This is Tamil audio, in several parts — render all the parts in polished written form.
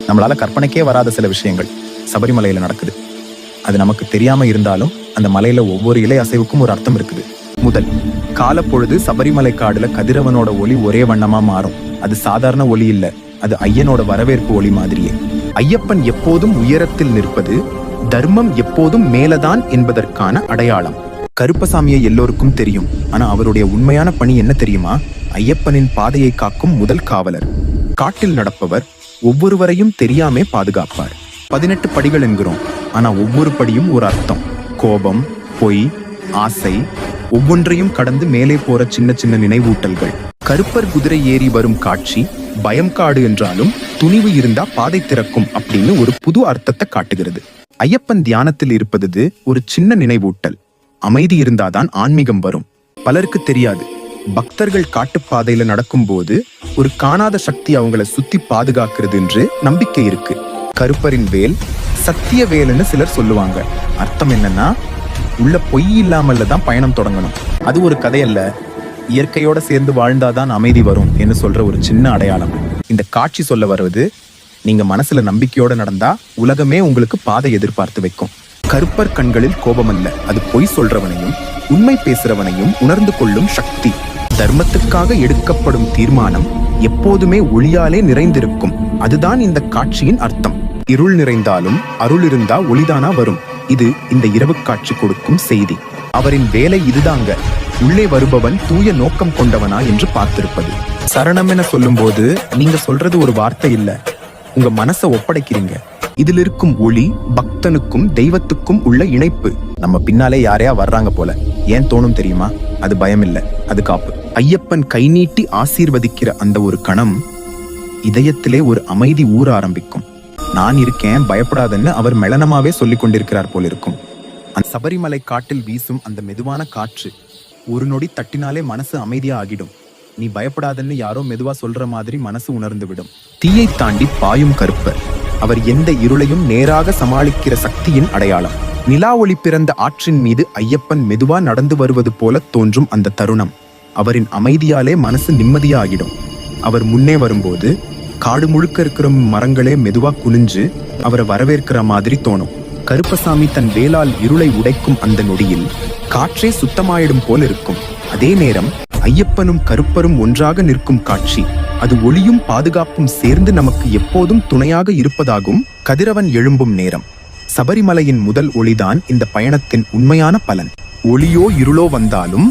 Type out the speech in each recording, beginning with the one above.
நம்மளால கற்பனைக்கே வராத சில விஷயங்கள் சபரிமலையில நடக்குது. அது நமக்கு தெரியாம இருந்தாலும் அந்த மலையில ஒவ்வொரு இலை அசைவுக்கும் ஒரு அர்த்தம் இருக்குது. முதல் காலப்பொழுது சபரிமலை காடுல கதிரவனோட ஒளி ஒரே வண்ணமா மாறும். அது சாதாரண ஒளி இல்ல, அது ஐயனோட வரவேற்பு ஒளி மாதிரியே. ஐயப்பன் எப்போதும் உயரத்தில் நிற்பது தர்மம் எப்போதும் மேலதான் என்பதற்கான அடையாளம். கருப்பசாமியை எல்லோருக்கும் தெரியும். ஆனா அவருடைய உண்மையான பணி என்ன தெரியுமா? ஐயப்பனின் பாதையை காக்கும் முதல் காவலர். காட்டில் நடப்பவர் ஒவ்வொருவரையும் தெரியாமே பாதுகாப்பார். 18 படிகள் என்கிறோம், ஆனா ஒவ்வொரு படியும் ஒரு அர்த்தம். கோபம், பொய், ஆசை, ஒவ்வொன்றையும் கடந்து மேலே போற சின்ன சின்ன நினைவூட்டல்கள். கருப்பர் குதிரை ஏறி வரும் காட்சி பயம் காடு என்றாலும் துணிவு இருந்தா பாதை திறக்கும் அப்படின்னு ஒரு புது அர்த்தத்தை காட்டுகிறது. ஐயப்பன் தியானத்தில் இருப்பது ஒரு சின்ன நினைவூட்டல். அமைதி இருந்தாதான் ஆன்மீகம் வரும். பலருக்கு தெரியாது, பக்தர்கள் காட்டுப்பாதையில நடக்கும்போது ஒரு காணாத சக்தி அவங்கள சுத்தி பாதுகாக்கிறது என்று நம்பிக்கை இருக்கு. கருப்பரின் வேல் சத்திய வேல்னு சிலர் சொல்லுவாங்க. அர்த்தம் என்னன்னா, உள்ள பொய் இல்லாமல்ல தான் பயணம் தொடங்கணும். அது ஒரு கதையல்ல, இயற்கையோட சேர்ந்து வாழ்ந்தாதான் அமைதி வரும் என்று சொல்ற ஒரு சின்ன அடையாளம். இந்த காட்சி சொல்ல வருவது, நீங்க மனசுல நம்பிக்கையோட நடந்தா உலகமே உங்களுக்கு பாதை எதிர்பார்த்து வைக்கும். கருப்பர் கண்களில் கோபம் அல்ல, அது பொய் சொல்றவனையும் உண்மை பேசுறவனையும் உணர்ந்து கொள்ளும் சக்தி. தர்மத்துக்காக எடுக்கப்படும் தீர்மானம் எப்போதுமே ஒளியாலே நிறைந்திருக்கும். அதுதான் இந்த காட்சியின் அர்த்தம். இருள் நிறைந்தாலும் அருள் இருந்தா ஒளிதானா வரும். இது இந்த இரவு காட்சி கொடுக்கும் செய்தி. அவரின் வேலை இதுதாங்க, உள்ளே வருபவன் தூய நோக்கம் கொண்டவனா என்று பார்த்திருப்பது. சரணம் என சொல்லும் போது நீங்க சொல்றது ஒரு வார்த்தை இல்ல, உங்க மனசை ஒப்படைக்கிறீங்க. இதில் இருக்கும் ஒளி பக்தனுக்கும் தெய்வத்துக்கும் உள்ள இணைப்பு. நம்ம பின்னாலே யாரையா வர்றாங்க போல ஏன் தோணும் தெரியுமா? அது பயம் இல்ல, அது காப்பு. ஐயப்பன் கை நீட்டி ஆசீர்வதிக்கிற அந்த ஒரு கணம் இதயத்திலே ஒரு அமைதி ஊற ஆரம்பிக்கும். நான் இருக்கேன், பயப்படாதன்னு அவர் மெளனமாவே சொல்லிக் கொண்டிருக்கிறார் போல இருக்கும். அந்த சபரிமலை காட்டில் வீசும் அந்த மெதுவான காற்று ஒரு நொடி தட்டினாலே மனசு அமைதியா ஆகிடும். நீ பயப்படாதன்னு யாரோ மெதுவா சொல்ற மாதிரி மனசு உணர்ந்து விடும். தீயை தாண்டி பாயும் கருப்பர். அவர் எந்த இருளையும் நேராக சமாளிக்கிற சக்தியின் அடையாளம். நிலா ஒளி பிறந்த ஆற்றின் மீது ஐயப்பன் மெதுவா நடந்து வருவது போல தோன்றும் அந்த தருணம் அவரின் அமைதியாலே மனசு நிம்மதியாகிடும். அவர் முன்னே வரும்போது காடு முழுக்க இருக்கிற மரங்களே மெதுவா குனிஞ்சு அவரை வரவேற்கிற மாதிரி தோணும். கருப்பசாமி தன் வேலால் இருளை உடைக்கும் அந்த நொடியில் காற்றே சுத்தமாயிடும் போல் இருக்கும். அதே நேரம் ஐயப்பனும் கருப்பரும் ஒன்றாக நிற்கும் காட்சி, அது ஒளியும் பாதுகாப்பும் சேர்ந்து நமக்கு எப்போதும் துணையாக இருப்பதாகும். கதிரவன் எழும்பும் நேரம். சபரிமலையின் முதல் ஒளிதான் இந்த பயணத்தின் உண்மையான பலன். ஒளியோ இருளோ வந்தாலும்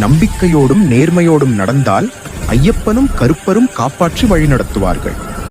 நம்பிக்கையோடும் நேர்மையோடும் நடந்தால் ஐயப்பனும் கருப்பரும் காப்பாற்றி வழிநடத்துவார்கள்.